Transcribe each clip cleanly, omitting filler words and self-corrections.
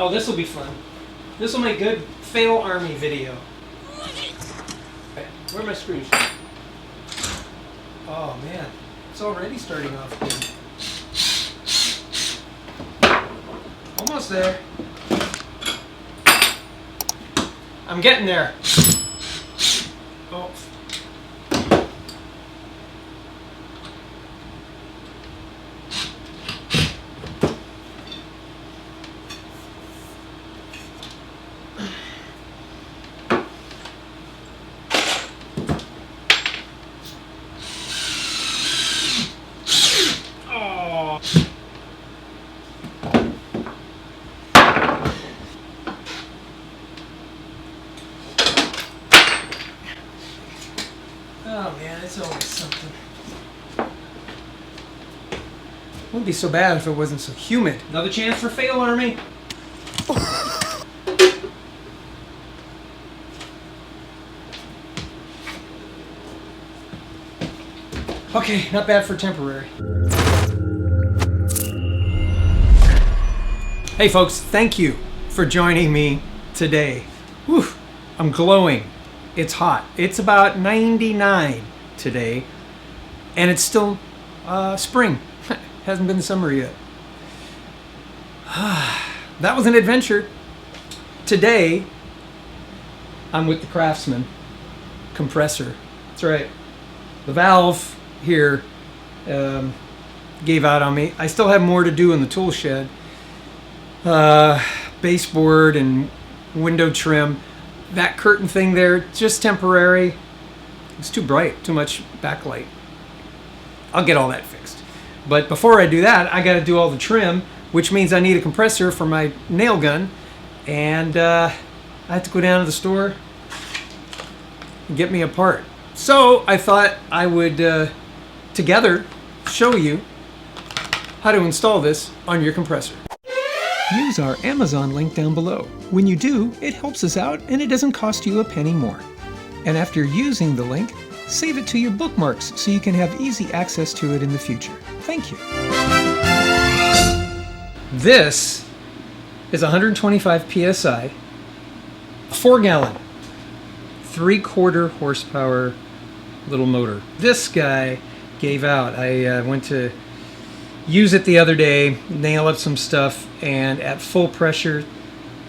Oh, this will be fun. This will make good fail army video. Okay, where are my screws? Oh man, it's already starting off good. Almost there. I'm getting there. Oh. Oh man, it's always something. Wouldn't be so bad if it wasn't so humid. Another chance for fail army. Okay, not bad for temporary. Hey folks, thank you for joining me today. Whew, I'm glowing. It's hot. It's about 99 today, and it's still spring. Hasn't been summer yet. That was an adventure. Today, I'm with the Craftsman compressor. That's right. The valve here gave out on me. I still have more to do in the tool shed. Baseboard and window trim. That curtain thing there, just temporary. It's too bright, too much backlight. I'll get all that fixed. But before I do that, I got to do all the trim, which means I need a compressor for my nail gun. And I have to go down to the store and get me a part. So I thought I would together show you how to install this on your compressor. Use our Amazon link down below. When you do, it helps us out and it doesn't cost you a penny more. And after using the link, save it to your bookmarks so you can have easy access to it in the future. Thank you. This is 125 PSI, 4-gallon, 3/4 horsepower little motor. This guy gave out. I went to use it the other day, nail up some stuff, and at full pressure,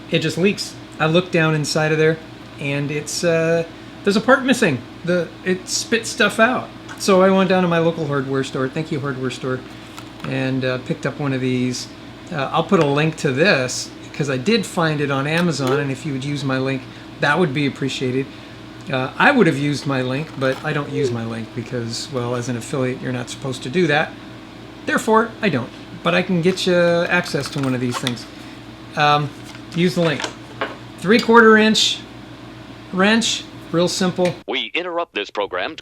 it just leaks. I looked down inside of there, and it's there's a part missing. It spits stuff out. So I went down to my local hardware store. Thank you, hardware store, and picked up one of these. I'll put a link to this because I did find it on Amazon, and if you would use my link, that would be appreciated. I would have used my link, but I don't use my link because, well, as an affiliate, you're not supposed to do that. Therefore, I don't. But I can get you access to one of these things. Use the link. 3/4 inch wrench, real simple. We interrupt this program.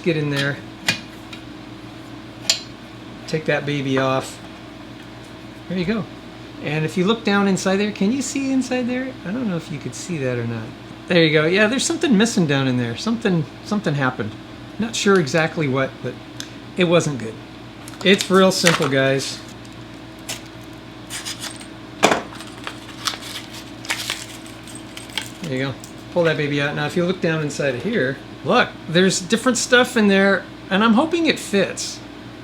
Get in there, take that baby off. There you go. And if you look down inside there, can you see inside there? I don't know if you could see that or not. There you go. Yeah, there's something missing down in there. Something happened. Not sure exactly what, but it wasn't good. It's real simple, guys. There you go. Pull that baby out. Now if you look down inside of here, look, there's different stuff in there, and I'm hoping it fits.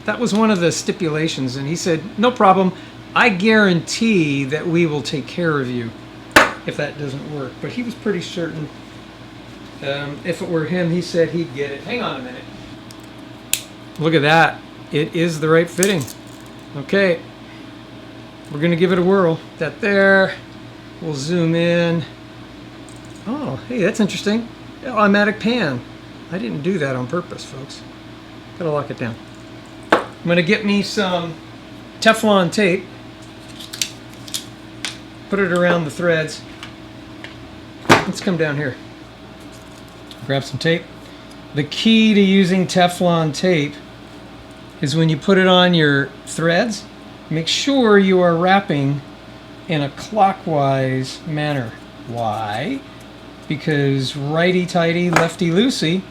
That was one of the stipulations, and he said, no problem, I guarantee that we will take care of you if that doesn't work. But he was pretty certain. If it were him, he said he'd get it. Hang on a minute. Look at that. It is the right fitting. Okay. We're going to give it a whirl. That there. We'll zoom in. Oh, hey, that's interesting. Automatic pan. I didn't do that on purpose, folks. Gotta lock it down. I'm gonna get me some Teflon tape. Put it around the threads. Let's come down here. Grab some tape. The key to using Teflon tape is when you put it on your threads, make sure you are wrapping in a clockwise manner. Why? Because righty-tighty, lefty-loosey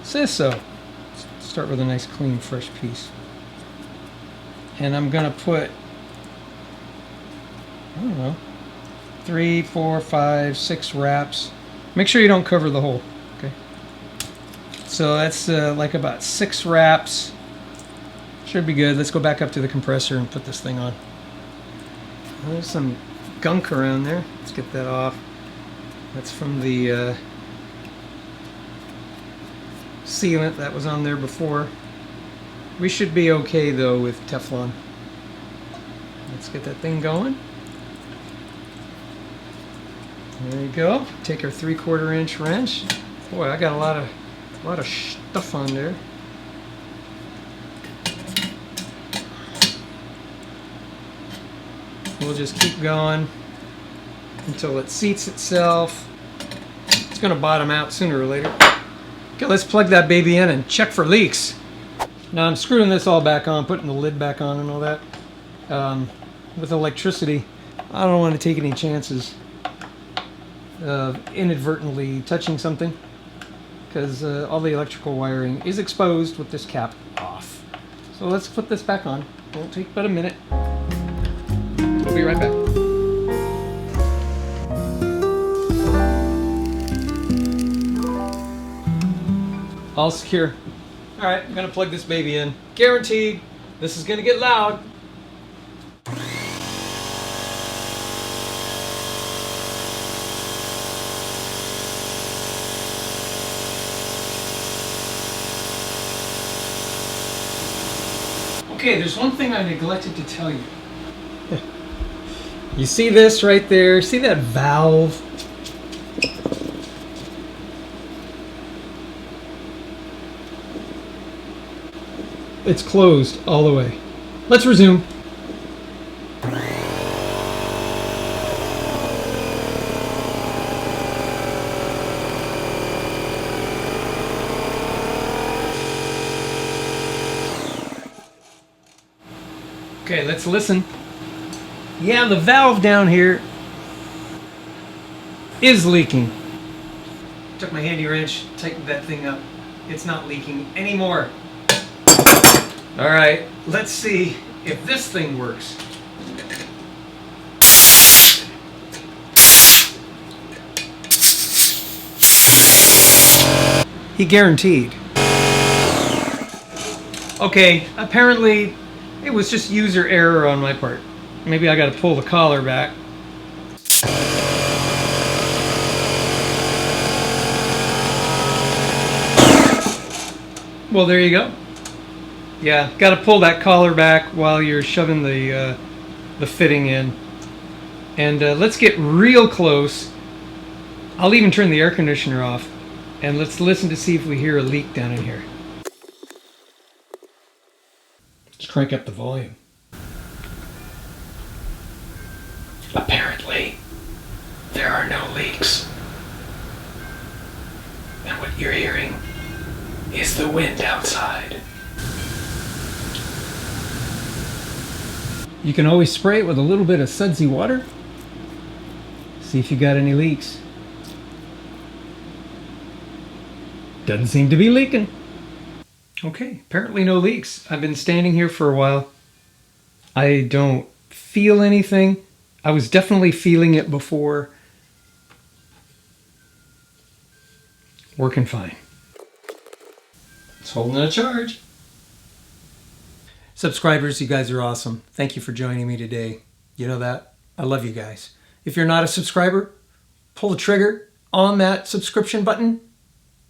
says so. Let's start with a nice, clean, fresh piece. And I'm going to put, I don't know, 3, 4, 5, 6 wraps. Make sure you don't cover the hole. Okay. So that's like about 6 wraps. Should be good. Let's go back up to the compressor and put this thing on. There's some gunk around there. Let's get that off. That's from the sealant that was on there before. We should be okay though with Teflon. Let's get that thing going. There you go. Take our 3/4 inch wrench. Boy, I got a lot of stuff on there. We'll just keep going until it seats itself. It's going to bottom out sooner or later. Okay, let's plug that baby in and check for leaks. Now I'm screwing this all back on, putting the lid back on and all that. With electricity, I don't want to take any chances of inadvertently touching something, because all the electrical wiring is exposed with this cap off. So let's put this back on. It won't take but a minute. We'll be right back. All secure. All right, I'm gonna plug this baby in. Guaranteed, this is gonna get loud. Okay, there's one thing I neglected to tell you. You see this right there? See that valve? It's closed all the way. Let's resume. Okay, let's listen. Yeah, the valve down here is leaking. Took my handy wrench, tightened that thing up. It's not leaking anymore. All right, let's see if this thing works. He guaranteed. Okay, apparently it was just user error on my part. Maybe I gotta pull the collar back. Well, there you go. Yeah, got to pull that collar back while you're shoving the fitting in. And let's get real close. I'll even turn the air conditioner off. And let's listen to see if we hear a leak down in here. Let's crank up the volume. Apparently, there are no leaks. And what you're hearing is the wind outside. You can always spray it with a little bit of sudsy water. See if you got any leaks. Doesn't seem to be leaking. Okay, apparently no leaks. I've been standing here for a while. I don't feel anything. I was definitely feeling it before. Working fine. It's holding a charge. Subscribers, you guys are awesome. Thank you for joining me today. You know that? I love you guys. If you're not a subscriber, pull the trigger on that subscription button.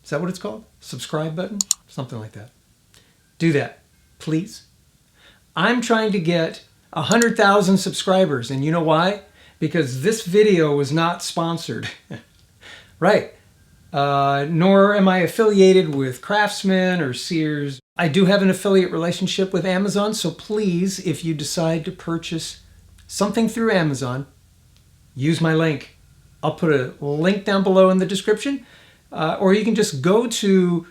Is that what it's called? Subscribe button? Something like that. Do that, please. I'm trying to get 100,000 subscribers, and you know why? Because this video was not sponsored. Right. Nor am I affiliated with Craftsman or Sears. I do have an affiliate relationship with Amazon, so please, if you decide to purchase something through Amazon, use my link. I'll put a link down below in the description, or you can just go to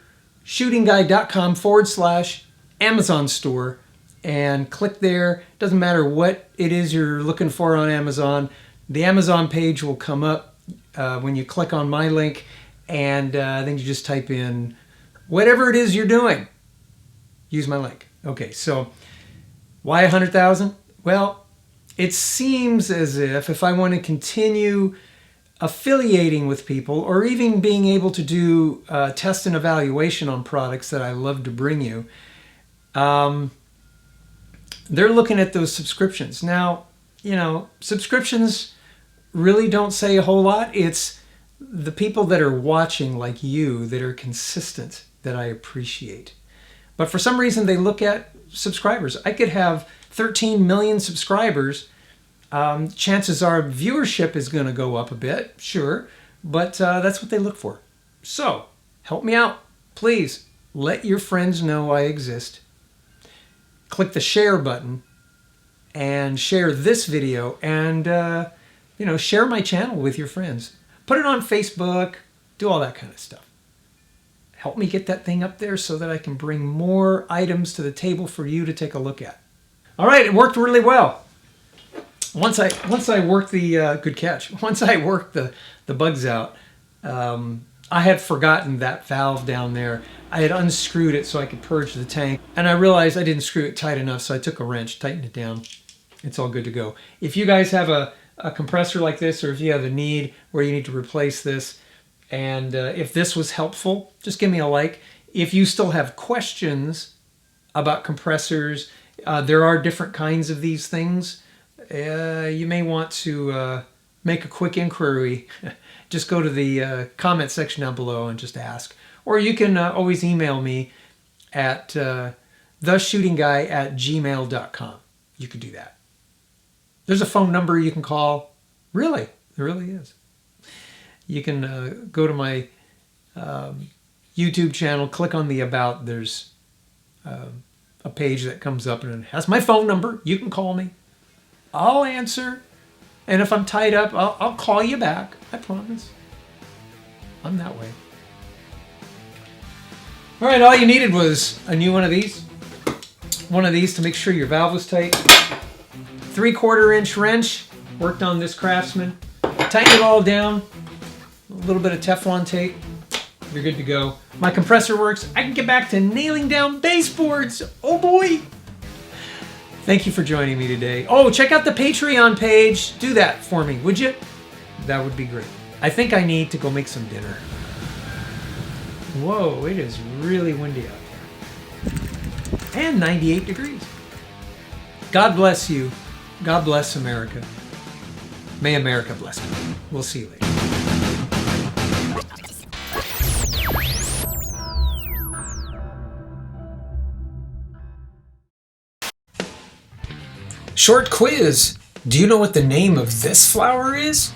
theshootingguy.com/Amazon store and click there. Doesn't matter what it is you're looking for on Amazon. The Amazon page will come up when you click on my link, and then you just type in whatever it is you're doing. Use my link. Okay, so why 100,000? Well, it seems as if I want to continue affiliating with people, or even being able to do test and evaluation on products that I love to bring you, they're looking at those subscriptions. Now, subscriptions really don't say a whole lot. It's the people that are watching, like you, that are consistent, that I appreciate. But for some reason, they look at subscribers. I could have 13 million subscribers. Chances are viewership is going to go up a bit, sure, but that's what they look for. So, help me out. Please, let your friends know I exist. Click the share button and share this video, and share my channel with your friends. Put it on Facebook, do all that kind of stuff. Help me get that thing up there so that I can bring more items to the table for you to take a look at. All right, it worked really well. Once I worked the good catch. Once I worked the bugs out, I had forgotten that valve down there. I had unscrewed it so I could purge the tank, and I realized I didn't screw it tight enough, so I took a wrench, tightened it down. It's all good to go. If you guys have a compressor like this, or if you have a need where you need to replace this, and if this was helpful, just give me a like. If you still have questions about compressors, there are different kinds of these things. You may want to make a quick inquiry. Just go to the comment section down below and just ask. Or you can always email me at theshootingguy@gmail.com. You could do that. There's a phone number you can call. Really, there really is. You can go to my YouTube channel, click on the About. There's a page that comes up and it has my phone number. You can call me. I'll answer. And if I'm tied up, I'll call you back. I promise. I'm that way. All right, all you needed was a new one of these. One of these to make sure your valve was tight. 3/4 inch wrench. Worked on this Craftsman. Tighten it all down. A little bit of Teflon tape. You're good to go. My compressor works. I can get back to nailing down baseboards. Oh boy. Thank you for joining me today. Oh, check out the Patreon page. Do that for me, would you? That would be great. I think I need to go make some dinner. Whoa, it is really windy out there. And 98 degrees. God bless you. God bless America. May America bless you. We'll see you later. Short quiz. Do you know what the name of this flower is?